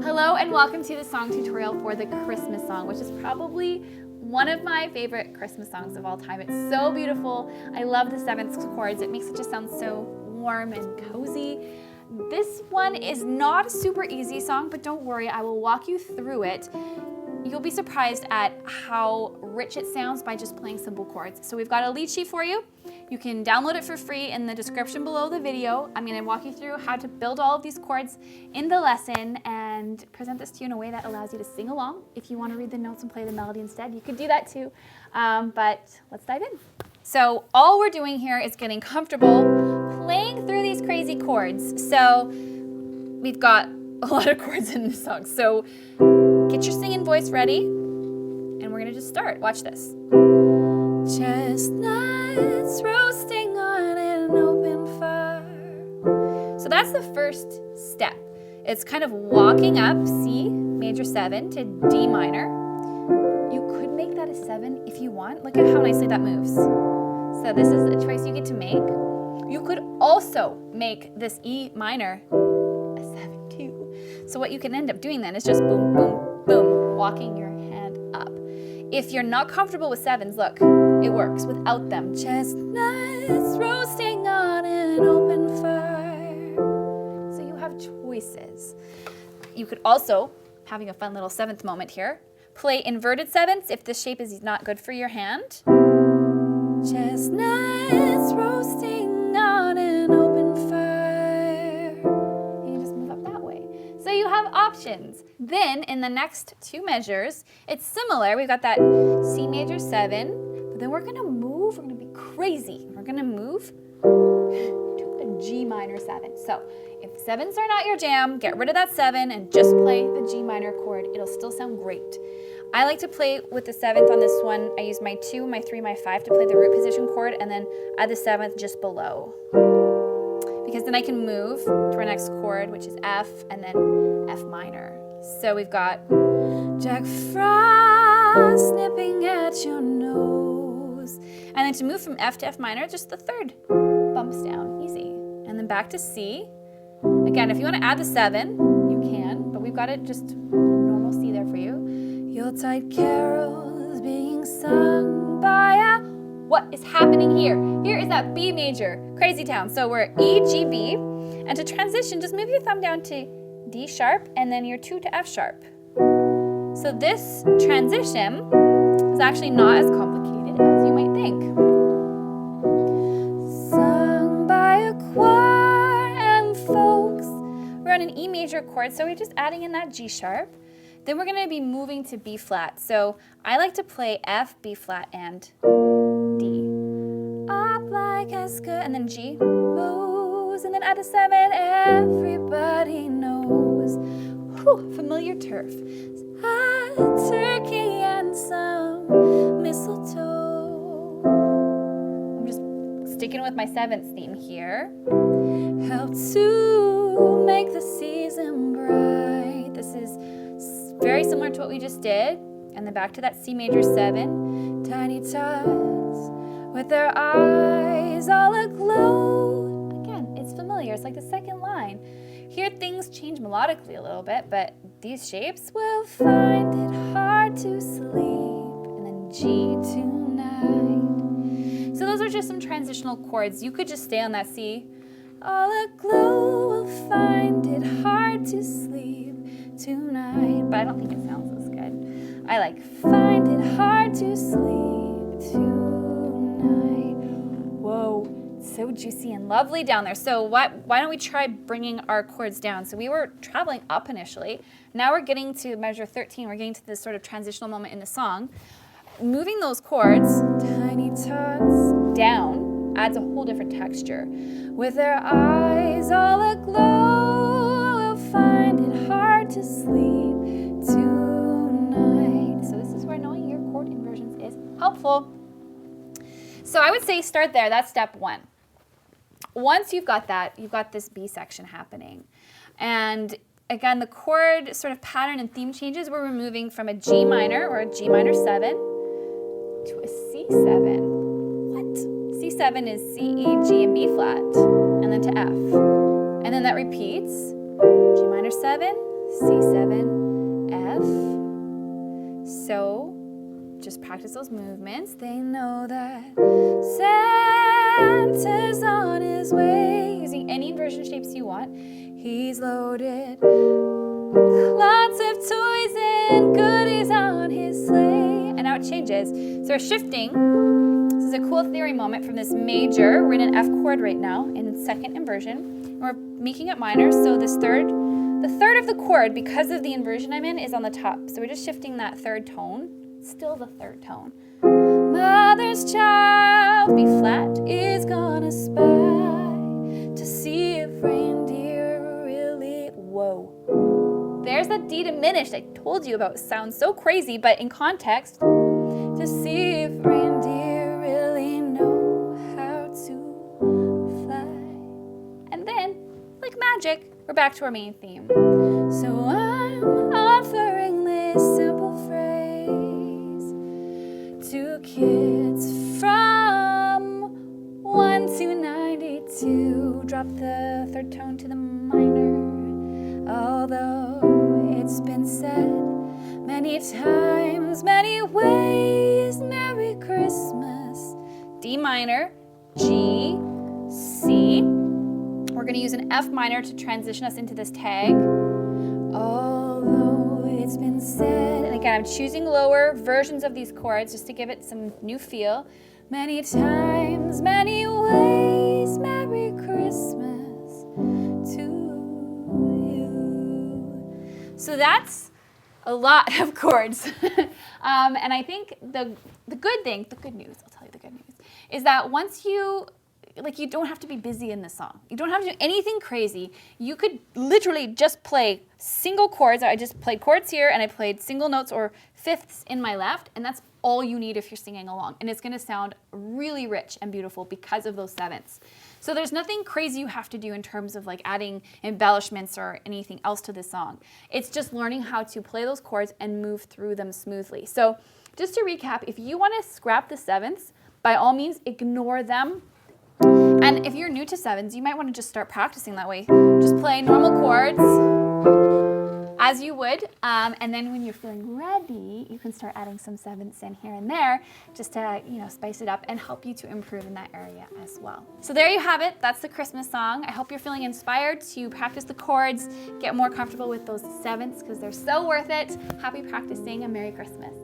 Hello and welcome to the song tutorial for the Christmas song, which is probably one of my favorite Christmas songs of all time. It's so beautiful. I love the seventh chords. It makes it just sound so warm and cozy. This one is not a super easy song, but don't worry, I will walk you through it. You'll be surprised at how rich it sounds by just playing simple chords. So we've got a lead sheet for you. You can download it for free in the description below the video. I'm going to walk you through how to build all of these chords in the lesson and present this to you in a way that allows you to sing along. If you want to read the notes and play the melody instead, you could do that too. But let's dive in. So all we're doing here is getting comfortable playing through these crazy chords. So we've got a lot of chords in this song. So get your singing voice ready, and we're gonna just start. Watch this. Chestnuts roasting on an open fire. So that's the first step. It's kind of walking up C major 7 to D minor. You could make that a 7 if you want. Look at how nicely that moves. So this is a choice you get to make. You could also make this E minor a 7 too. So what you can end up doing then is just boom, boom, boom, walking your hand up. If you're not comfortable with 7s, look, it works without them. Chestnuts roasting on an open fire. So you have choices. You could also, having a fun little 7th moment here, play inverted 7ths if this shape is not good for your hand. Chestnuts roasting on an open fire. And you just move up that way. So you have options. Then in the next 2 measures, it's similar. We've got that C major 7, but then we're gonna move, we're gonna be crazy. We're gonna move to a G minor 7. So if 7s are not your jam, get rid of that 7 and just play the G minor chord. It'll still sound great. I like to play with the 7th on this one. I use my 2, my 3, my 5 to play the root position chord and then add the 7th just below. Because then I can move to our next chord, which is F, and then F minor. So we've got Jack Frost nipping at your nose. And then to move from F to F minor, just the 3rd bumps down, easy. And then back to C. Again, if you want to add the 7, you can, but we've got it just normal C there for you. Yuletide carols being sung by a... What is happening here? Here is that B major, crazy town. So we're E, G, B, and to transition, just move your thumb down to D sharp and then your 2 to F sharp. So this transition is actually not as complicated as you might think. Sung by a choir and folks. We're on an E major chord, so we're just adding in that G sharp. Then we're going to be moving to B flat. So I like to play F, B flat, and D. Up like Eska, and then G moves, and then add the 7. Everybody knows. Whew, familiar turf. A turkey and some mistletoe. I'm just sticking with my 7th theme here. Help to make the season bright. This is very similar to what we just did. And then back to that C major 7. Tiny tots with their eyes all aglow. Again, it's familiar. It's like the 2nd line. Here things change melodically a little bit, but these shapes will find it hard to sleep. And then G tonight. So those are just some transitional chords. You could just stay on that C. All aglow will find it hard to sleep tonight. But I don't think it sounds as good. I like find it hard to sleep tonight. Whoa, so juicy and lovely down there. So why don't we try bringing our chords down? So we were traveling up initially. Now we're getting to measure 13. We're getting to this sort of transitional moment in the song. Moving those chords, tiny tots, down adds a whole different texture. With their eyes all aglow, we'll find it hard to sleep tonight. So this is where knowing your chord inversions is helpful. So I would say start there. That's step 1. Once you've got that, you've got this B section happening. And again, the chord sort of pattern and theme changes, we're moving from a G minor or a G minor 7 to a C7. What? C7 C7 is C, E, G, and B flat, and then to F. And then that repeats, G minor 7, C7, F. So just practice those movements. They know that Santa's on his way. Using any inversion shapes you want. He's loaded lots of toys and goodies on his sleigh. And now it changes. So we're shifting. This is a cool theory moment from this major. We're in an F chord right now in second inversion. We're making it minor. So this third, the third of the chord, because of the inversion I'm in, is on the top. So we're just shifting that third tone. Still the third tone. Mother's child, B flat, is gonna spy to see if reindeer really, whoa. There's that D diminished I told you about. It sounds so crazy, but in context, to see if reindeer really know how to fly. And then, like magic, we're back to our main theme. So I'm offering this simple phrase to kids from 1 to 92. Drop the third tone to the minor. Although it's been said many times, many ways, Merry Christmas. D minor, G, C. We're going to use an F minor to transition us into this tag. Although it's been said, and again, I'm choosing lower versions of these chords just to give it some new feel. Many times, many ways, Merry Christmas to you. So that's a lot of chords. And I think the good news, I'll tell you the good news, is that once you don't have to be busy in this song. You don't have to do anything crazy. You could literally just play single chords. I just played chords here and I played single notes or fifths in my left, and that's all you need if you're singing along. And it's gonna sound really rich and beautiful because of those sevenths. So there's nothing crazy you have to do in terms of like adding embellishments or anything else to this song. It's just learning how to play those chords and move through them smoothly. So just to recap, if you wanna scrap the sevenths, by all means, ignore them. And if you're new to sevens, you might want to just start practicing that way. Just play normal chords as you would, and then when you're feeling ready, you can start adding some sevenths in here and there just to, spice it up and help you to improve in that area as well. So there you have it. That's the Christmas song. I hope you're feeling inspired to practice the chords, get more comfortable with those sevenths because they're so worth it. Happy practicing and Merry Christmas.